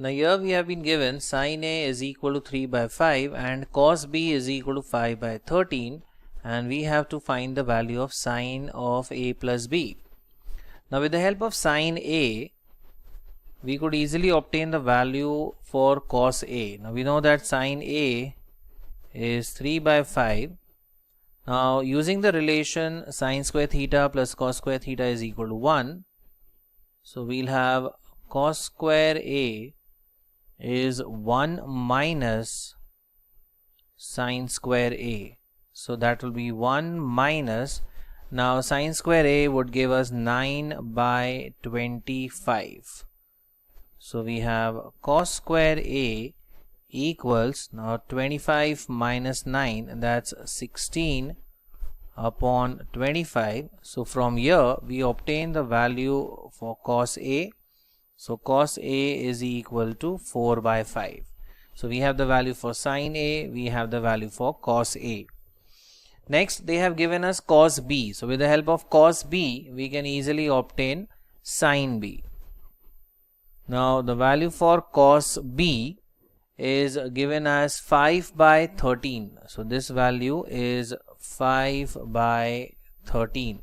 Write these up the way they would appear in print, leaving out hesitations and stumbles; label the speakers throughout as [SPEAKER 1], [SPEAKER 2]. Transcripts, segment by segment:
[SPEAKER 1] Now here we have been given sin A is equal to 3 by 5 and cos B is equal to 5 by 13, and we have to find the value of sin of A plus B. Now with the help of sin A, we could easily obtain the value for cos A. Now we know that sin A is 3 by 5. Now using the relation sin square theta plus cos square theta is equal to 1. So we'll have cos square A is 1 minus sin square A. So that will be 1 minus, now sin square A would give us 9 by 25. So we have cos square A equals, now 25 minus 9, that's 16 upon 25. So from here we obtain the value for cos A. So cos A is equal to 4 by 5. So we have the value for sin A, we have the value for cos A. Next they have given us cos B. So with the help of cos B, we can easily obtain sin B. Now the value for cos B is given as 5 by 13. So this value is 5 by 13.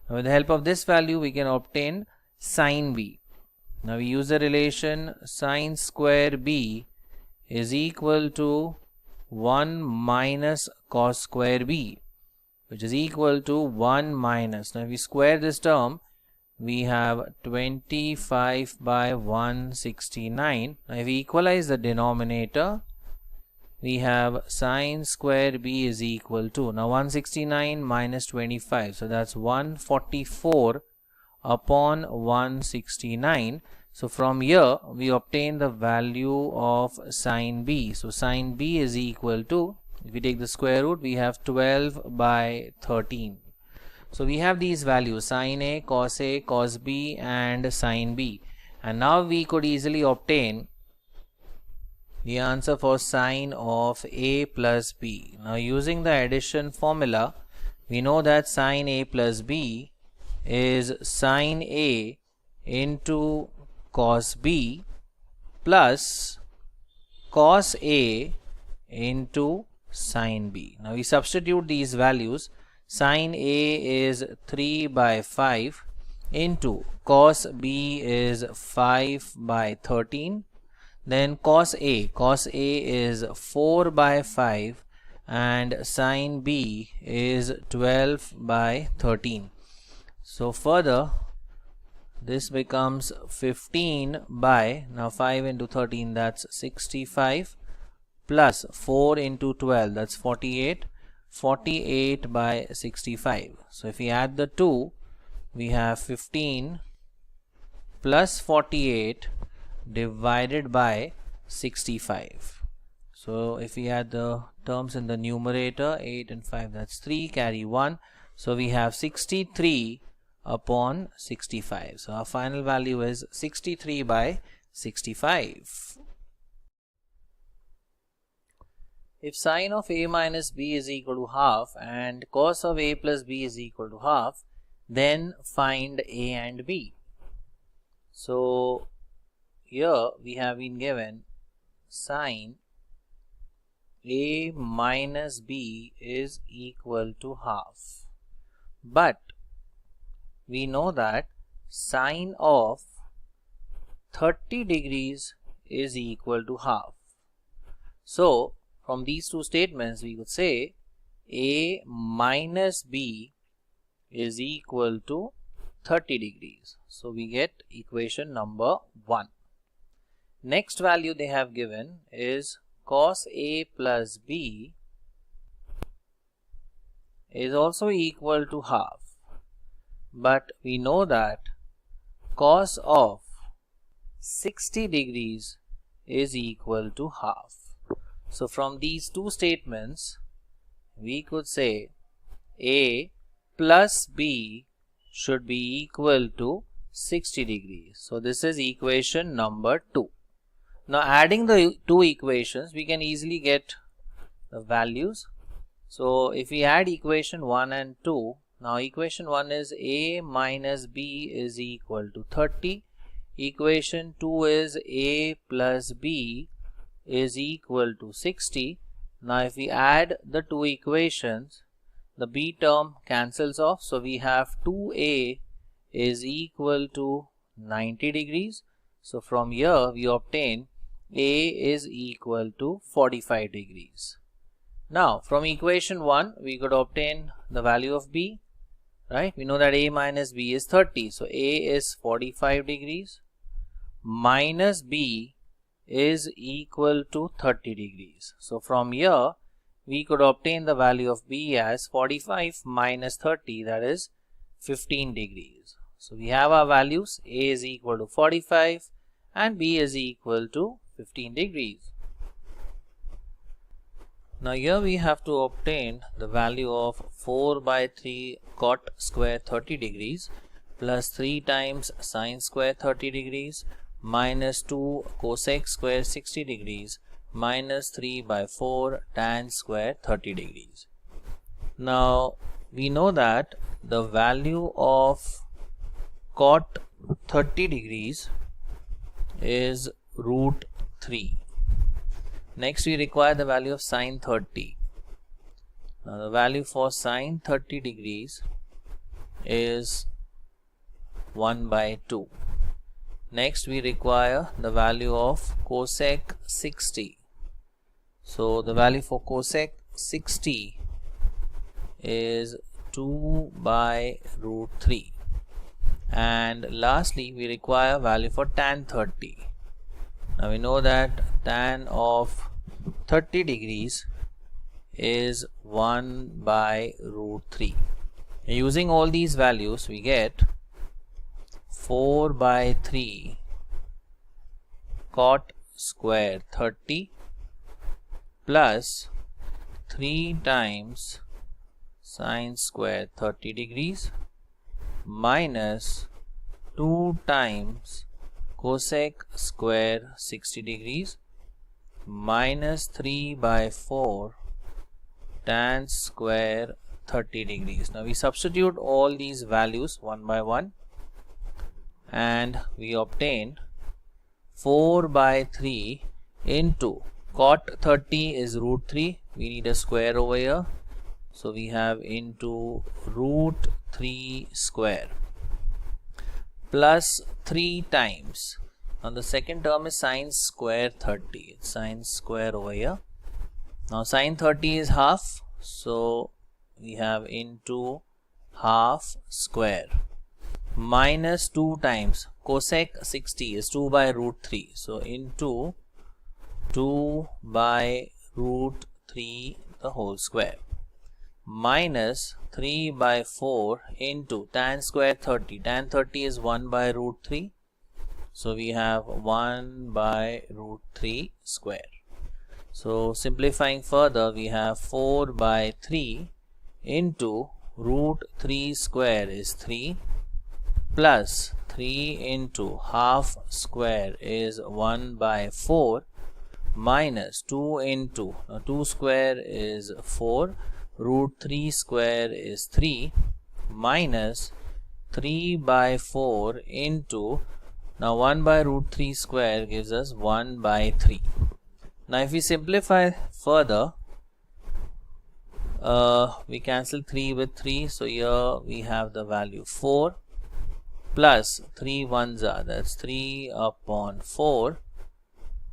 [SPEAKER 1] Now with the help of this value, we can obtain sin B. Now we use the relation sin square B is equal to 1 minus cos square B, which is equal to 1 minus. Now if we square this term, we have 25 by 169. Now if we equalize the denominator, we have sin square B is equal to, now 169 minus 25, so that's 144 upon 169. So from here we obtain the value of sin B. So sin B is equal to, if we take the square root, we have 12 by 13. So we have these values, sin A, cos B and sin B. And now we could easily obtain the answer for sin of A plus B. Now using the addition formula, we know that sin A plus B is sin A into cos B plus cos A into sin B. Now we substitute these values. Sin A is 3 by 5 into cos B is 5 by 13. Then cos A is 4 by 5 and sin B is 12 by 13. So further this becomes 15 by, now 5 into 13, that's 65, plus 4 into 12, that's 48, 48 by 65. So if we add the two, we have 15 plus 48 divided by 65. So if we add the terms in the numerator, 8 and 5, that's 3, carry 1. So we have 63 upon 65. So our final value is 63 by 65. If sin of A minus B is equal to half and cos of A plus B is equal to half, then find A and B. So here we have been given sin A minus B is equal to half, but we know that sin of 30 degrees is equal to half. So from these two statements we could say A minus B is equal to 30 degrees. So we get equation number 1. Next value they have given is cos A plus B is also equal to half. But we know that cos of 60 degrees is equal to half. So from these two statements, we could say A plus B should be equal to 60 degrees. So this is equation number 2. Now adding the two equations, we can easily get the values. So if we add equation 1 and 2, now equation 1 is A minus B is equal to 30. equation 2 is a plus b is equal to 60. Now if we add the two equations, the b term cancels off, so we have 2a is equal to 90 degrees. So from here we obtain a is equal to 45 degrees. Now from equation 1 we could obtain the value of b, right? We know that a minus b is 30, so a is 45 degrees minus b is equal to 30 degrees. So from here we could obtain the value of b as 45 minus 30, that is 15 degrees. So we have our values, a is equal to 45 and b is equal to 15 degrees. Now here we have to obtain the value of 4 by 3 cot square 30 degrees plus 3 times sine square 30 degrees minus 2 cosec square 60 degrees minus 3 by 4 tan square 30 degrees. Now we know that the value of cot 30 degrees is root 3. Next we require the value of sine 30. Now the value for sine 30 degrees is 1 by 2. Next we require the value of cosec 60. So the value for cosec 60 is 2 by root 3. And lastly we require value for tan 30. Now we know that tan of 30 degrees is 1 by root 3. Using all these values we get 4 by 3 cot square 30 plus 3 times sine square 30 degrees minus 2 times cosec square 60 degrees minus 3 by 4 tan square 30 degrees. Now we substitute all these values one by one and we obtain 4 by 3 into cot 30 is root 3. We need a square over here, so we have into root 3 square plus 3 times. Now the second term is sine square 30. It's sine square over here. Now sine 30 is half, so we have into half square minus 2 times cosec 60 is 2 by root 3. So into 2 by root 3 the whole square minus 3 by 4 into tan square 30. Tan 30 is 1 by root 3. So we have 1 by root 3 square. So simplifying further, we have 4 by 3 into root 3 square is 3 plus 3 into half square is 1 by 4 minus 2 into 2 square is 4, root 3 square is 3 minus 3 by 4 into, now 1 by root 3 square gives us 1 by 3. Now if we simplify further, we cancel 3 with 3, so here we have the value 4 plus 3 ones are, that's 3 upon 4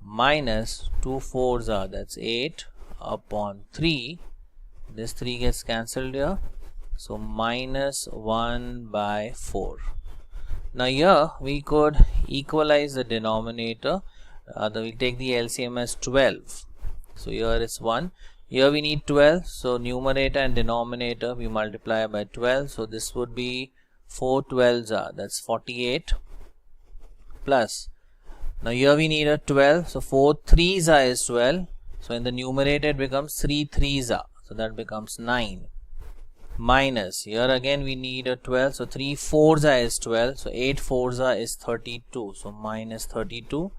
[SPEAKER 1] minus 2 fours are, that's 8 upon 3. This 3 gets cancelled here, so minus 1 by 4. Now here we could equalize the denominator. We'll take the LCM as 12. So here it's 1. Here we need 12. So numerator and denominator we multiply by 12. So this would be 4 12s are, that's 48 plus. Now here we need a 12. So 4 3s are is 12. So in the numerator it becomes 3 3s are. So that becomes 9 minus, here again we need a 12, so 3 4s are is 12, so 8 4s are is 32, so minus 32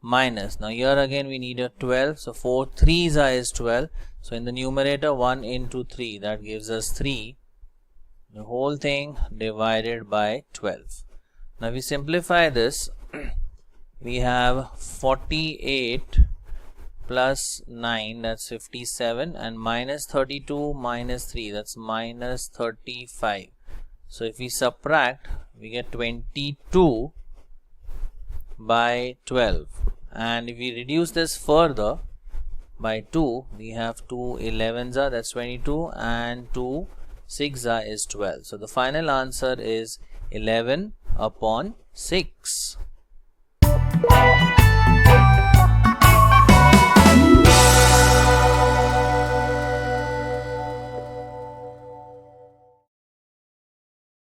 [SPEAKER 1] minus, now here again we need a 12, so 4 3s are is 12, so in the numerator 1 into 3, that gives us 3, the whole thing divided by 12. Now we simplify this, we have 48 plus 9, that's 57, and minus 32 minus 3, that's minus 35. So if we subtract, we get 22 by 12, and if we reduce this further by 2, we have 2 11s, that's 22, and 2 6s is 12. So the final answer is 11 upon 6.